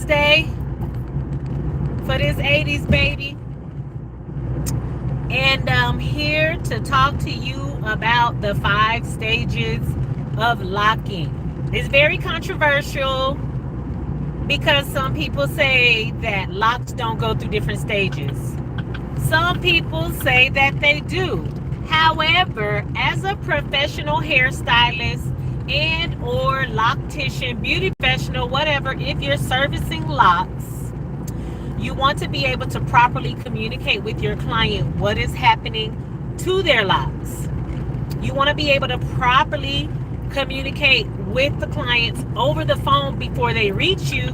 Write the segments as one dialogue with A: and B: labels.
A: Day for this 80s baby. And I'm here to talk to you about the 5 stages of locking. It's very controversial because some people say that locks don't go through different stages. Some people say that they do. However, as a professional hairstylist and or loctician, beauty professional, whatever, if you're servicing locks, you want to be able to properly communicate with your client what is happening to their locks. You want to be able to properly communicate with the clients over the phone before they reach you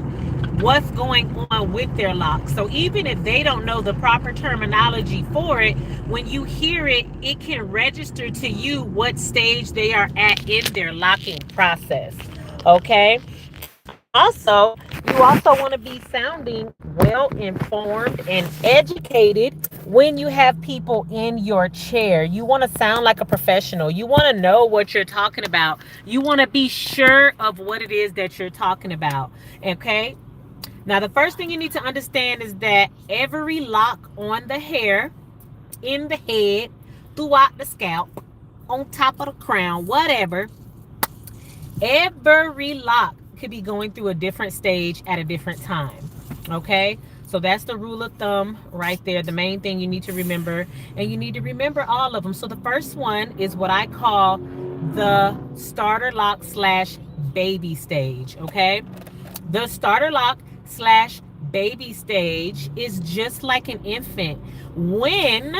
A: what's going on with their locks. So even if they don't know the proper terminology for it, when you hear it, it can register to you what stage they are at in their locking process. Okay? You also want to be sounding well informed and educated when you have people in your chair. You want to sound like a professional. You want to know what you're talking about. You want to be sure of what it is that you're talking about. Okay? Now, the first thing you need to understand is that every lock on the hair, in the head, throughout the scalp, on top of the crown, whatever, every lock could be going through a different stage at a different time. Okay? So that's the rule of thumb right there. The main thing you need to remember, and you need to remember all of them. So the first one is what I call the starter lock slash baby stage. Okay? The starter lock slash baby stage is just like an infant. When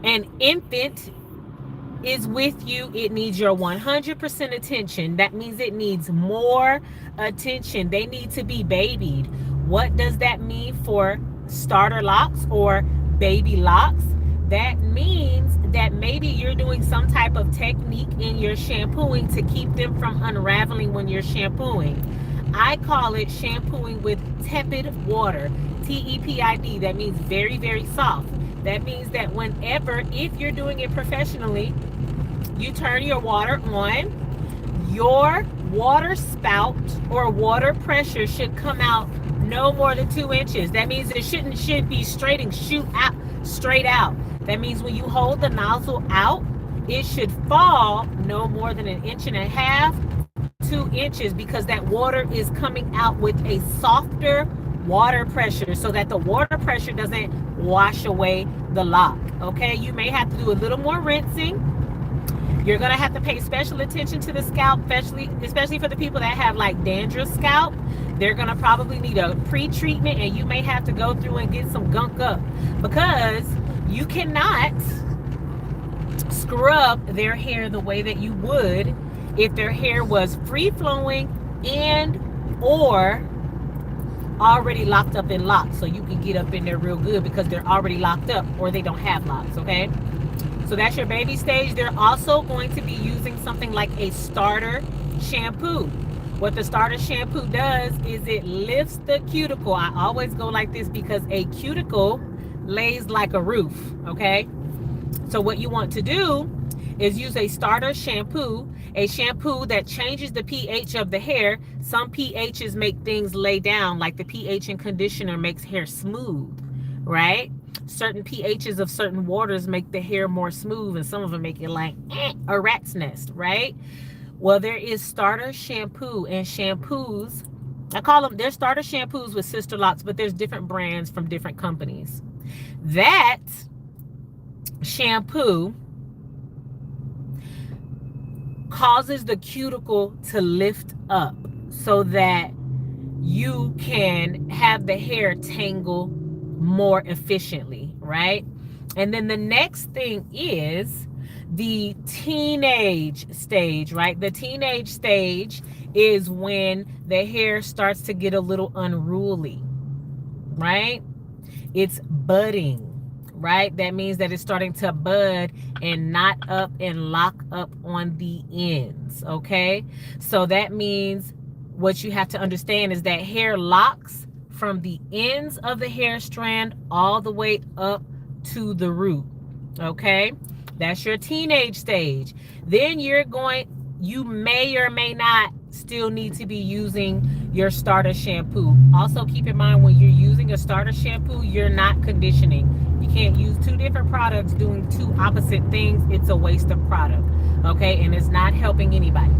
A: an infant is with you, it needs your 100% attention. That means it needs more attention. They need to be babied. What does that mean for starter locks or baby locks? That means that maybe you're doing some type of technique in your shampooing to keep them from unraveling when you're shampooing. I call it shampooing with tepid water, TEPID. That means very, very soft. That means that whenever, if you're doing it professionally, you turn your water on, your water spout or water pressure should come out no more than 2 inches. That means it should be straight and shoot out straight out. That means when you hold the nozzle out, it should fall no more than 1.5 inches, 2 inches, because that water is coming out with a softer water pressure so that the water pressure doesn't wash away the lock. Okay, you may have to do a little more rinsing. You're gonna have to pay special attention to the scalp, especially for the people that have like dandruff scalp. They're gonna probably need a pre-treatment, and you may have to go through and get some gunk up, because you cannot scrub their hair the way that you would if their hair was free flowing and or already locked up in locks. So you can get up in there real good because they're already locked up or they don't have locks. Okay, so that's your baby stage. They're also going to be using something like a starter shampoo. What the starter shampoo does is it lifts the cuticle. I always go like this because a cuticle lays like a roof. Okay, so what you want to do is use a starter shampoo, a shampoo that changes the pH of the hair. Some pHs make things lay down, like the pH in conditioner makes hair smooth, right? Certain pHs of certain waters make the hair more smooth, and some of them make it like a rat's nest, right? Well, there is starter shampoo, and shampoos, I call them, they're starter shampoos with sister locks, but there's different brands from different companies. That shampoo causes the cuticle to lift up so that you can have the hair tangle more efficiently, right? And then the next thing is the teenage stage, right? The teenage stage is when the hair starts to get a little unruly, right? It's budding, right? That means that it's starting to bud and knot up and lock up on the ends. Okay, so that means what you have to understand is that hair locks from the ends of the hair strand all the way up to the root. Okay, that's your teenage stage. Then you may or may not still need to be using your starter shampoo. Also keep in mind, when you're using a starter shampoo, you're not conditioning. You can't use two different products doing two opposite things. It's a waste of product. Okay, and it's not helping anybody.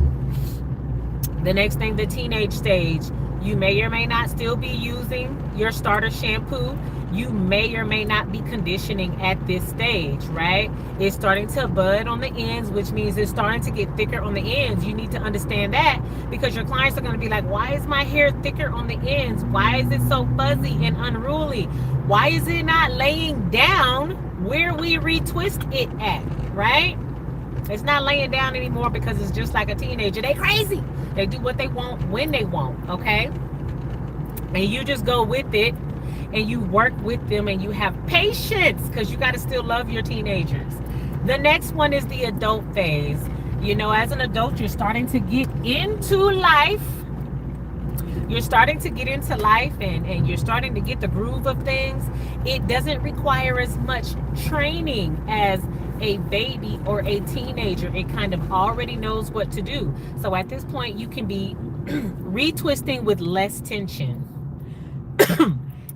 A: The next thing, the teenage stage, you may or may not still be using your starter shampoo. You may or may not be conditioning at this stage, right? It's starting to bud on the ends, which means it's starting to get thicker on the ends. You need to understand that, because your clients are going to be like, why is my hair thicker on the ends? Why is it so fuzzy and unruly? Why is it not laying down where we retwist it at, right? It's not laying down anymore because it's just like a teenager. They crazy. They do what they want when they want, okay? And you just go with it and you work with them and you have patience, because you got to still love your teenagers. The next one is the adult phase. You know, as an adult, you're starting to get into life. You're starting to get into life and you're starting to get the groove of things. It doesn't require as much training as a baby or a teenager. It kind of already knows what to do. So at this point, you can be retwisting with less tension.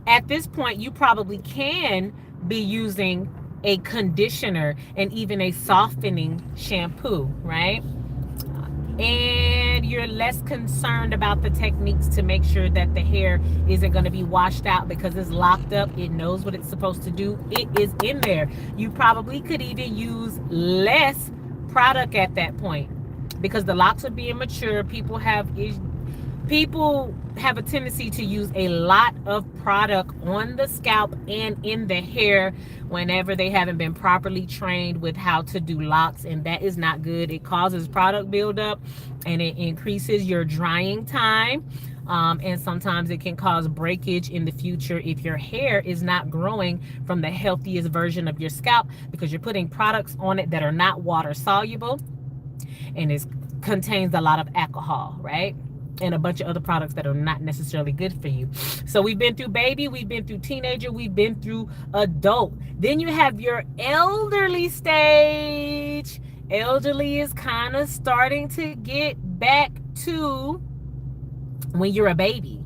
A: At this point, you probably can be using a conditioner and even a softening shampoo, right? And you're less concerned about the techniques to make sure that the hair isn't going to be washed out because it's locked up. It knows what it's supposed to do. It is in there. You probably could even use less product at that point, because the locks are being mature. People have a tendency to use a lot of product on the scalp and in the hair whenever they haven't been properly trained with how to do locks, and that is not good. It causes product buildup and it increases your drying time, and sometimes it can cause breakage in the future if your hair is not growing from the healthiest version of your scalp, because you're putting products on it that are not water soluble, and it contains a lot of alcohol, right? And a bunch of other products that are not necessarily good for you. So we've been through baby, we've been through teenager, we've been through adult. Then you have your elderly stage. Elderly is kind of starting to get back to when you're a baby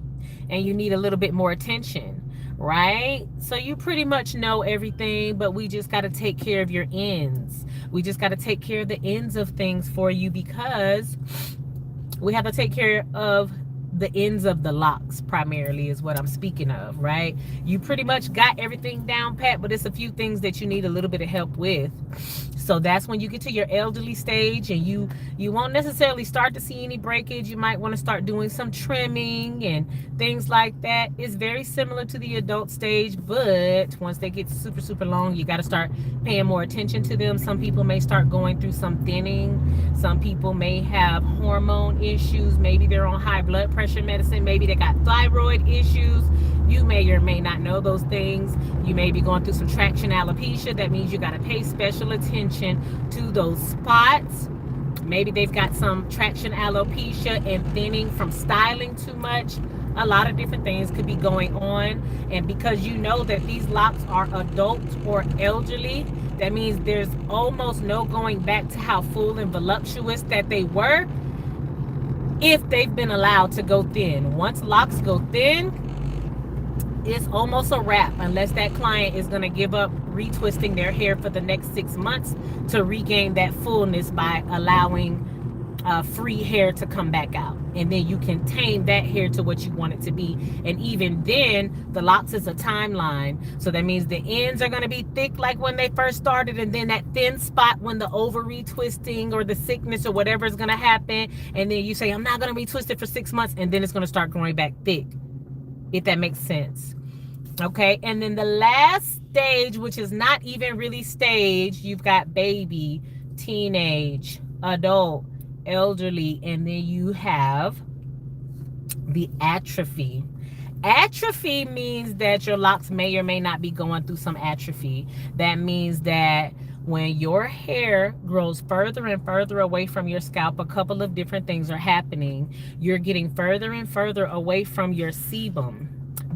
A: and you need a little bit more attention, right? So you pretty much know everything, but we just got to take care of your ends. We just got to take care of the ends of things for you, because we have to take care of the ends of the locks primarily, is what I'm speaking of, right? You pretty much got everything down pat, but it's a few things that you need a little bit of help with. So that's when you get to your elderly stage, and you won't necessarily start to see any breakage. You might want to start doing some trimming and things like that. It's very similar to the adult stage, but once they get super, super long, you got to start paying more attention to them. Some people may start going through some thinning. Some people may have hormone issues. Maybe they're on high blood pressure medicine. Maybe they got thyroid issues. You may or may not know those things. You may be going through some traction alopecia. That means you got to pay special attention to those spots. Maybe they've got some traction alopecia and thinning from styling too much. A lot of different things could be going on. And because you know that these locks are adult or elderly, that means there's almost no going back to how full and voluptuous that they were if they've been allowed to go thin. Once locks go thin, it's almost a wrap, unless that client is going to give up retwisting their hair for the next 6 months to regain that fullness by allowing free hair to come back out. And then you can tame that hair to what you want it to be. And even then, the locks is a timeline. So that means the ends are going to be thick like when they first started, and then that thin spot when the over retwisting or the sickness or whatever is going to happen. And then you say, I'm not going to retwist it for 6 months, and then it's going to start growing back thick, if that makes sense. Okay, and then the last stage, which is not even really stage, you've got baby, teenage, adult, elderly, and then you have the atrophy. Atrophy means that your locks may or may not be going through some atrophy. That means that when your hair grows further and further away from your scalp, a couple of different things are happening. You're getting further and further away from your sebum.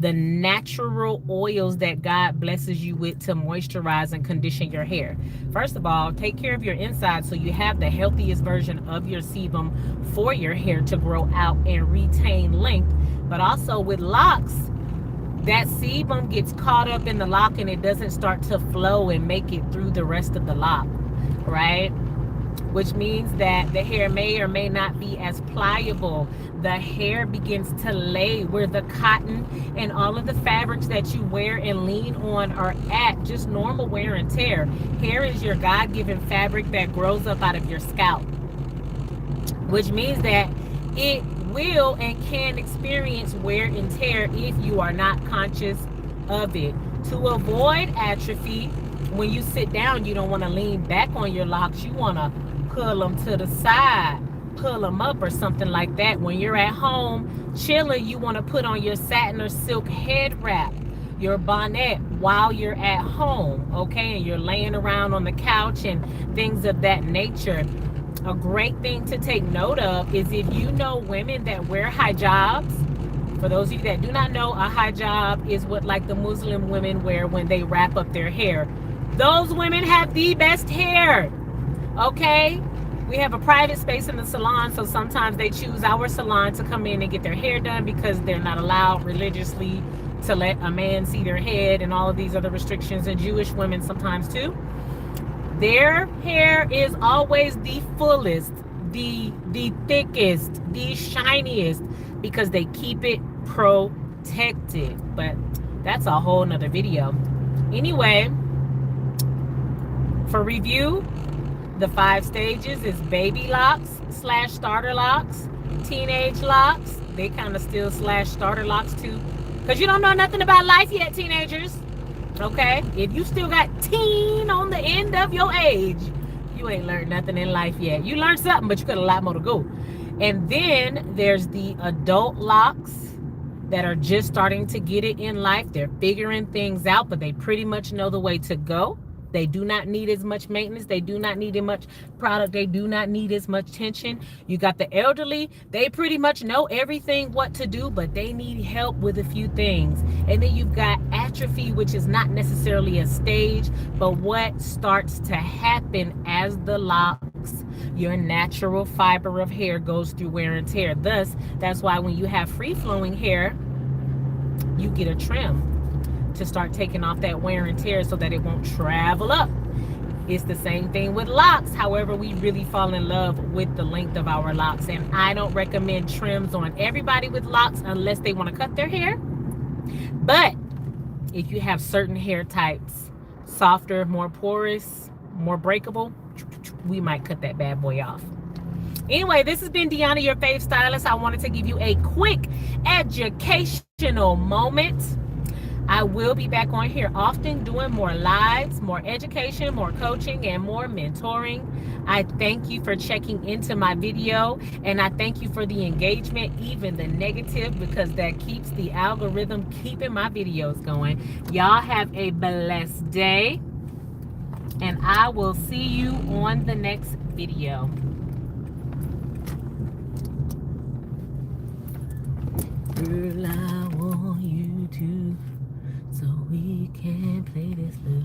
A: the natural oils that God blesses you with to moisturize and condition your hair. First of all, take care of your inside so you have the healthiest version of your sebum for your hair to grow out and retain length. But also with locks, that sebum gets caught up in the lock and it doesn't start to flow and make it through the rest of the lock, right? Which means that the hair may or may not be as pliable. The hair begins to lay where the cotton and all of the fabrics that you wear and lean on are at just normal wear and tear. Hair is your God-given fabric that grows up out of your scalp, which means that it will and can experience wear and tear if you are not conscious of it. To avoid atrophy, when you sit down, you don't want to lean back on your locks. You want to pull them to the side, pull them up or something like that. When you're at home chilling, you want to put on your satin or silk head wrap, your bonnet while you're at home, okay? And you're laying around on the couch and things of that nature. A great thing to take note of is if you know women that wear hijabs. For those of you that do not know, a hijab is what like the Muslim women wear when they wrap up their hair. Those women have the best hair, okay? We have a private space in the salon, so sometimes they choose our salon to come in and get their hair done because they're not allowed religiously to let a man see their head and all of these other restrictions, and Jewish women sometimes too. Their hair is always the fullest, the thickest, the shiniest, because they keep it protected. But that's a whole nother video. Anyway, for review, the 5 stages is baby locks / starter locks, teenage locks. They kind of still / starter locks too, because you don't know nothing about life yet, teenagers. Okay, if you still got teen on the end of your age, you ain't learned nothing in life yet. You learned something, but you got a lot more to go. And then there's the adult locks that are just starting to get it in life. They're figuring things out, but they pretty much know the way to go. They do not need as much maintenance. They do not need as much product. They do not need as much tension. You got the elderly. They pretty much know everything what to do, but they need help with a few things. And then you've got atrophy, which is not necessarily a stage, but what starts to happen as the locks, your natural fiber of hair goes through wear and tear. Thus, that's why when you have free-flowing hair, you get a trim to start taking off that wear and tear so that it won't travel up. It's the same thing with locks. However, we really fall in love with the length of our locks, and I don't recommend trims on everybody with locks unless they want to cut their hair. But if you have certain hair types, softer, more porous, more breakable, we might cut that bad boy off. Anyway, this has been Deanna, your fave stylist. I wanted to give you a quick educational moment. I will be back on here often doing more lives, more education, more coaching, and more mentoring. I thank you for checking into my video, and I thank you for the engagement, even the negative, because that keeps the algorithm keeping my videos going. Y'all have a blessed day, and I will see you on the next video. Girl, I want you to, so we can play this little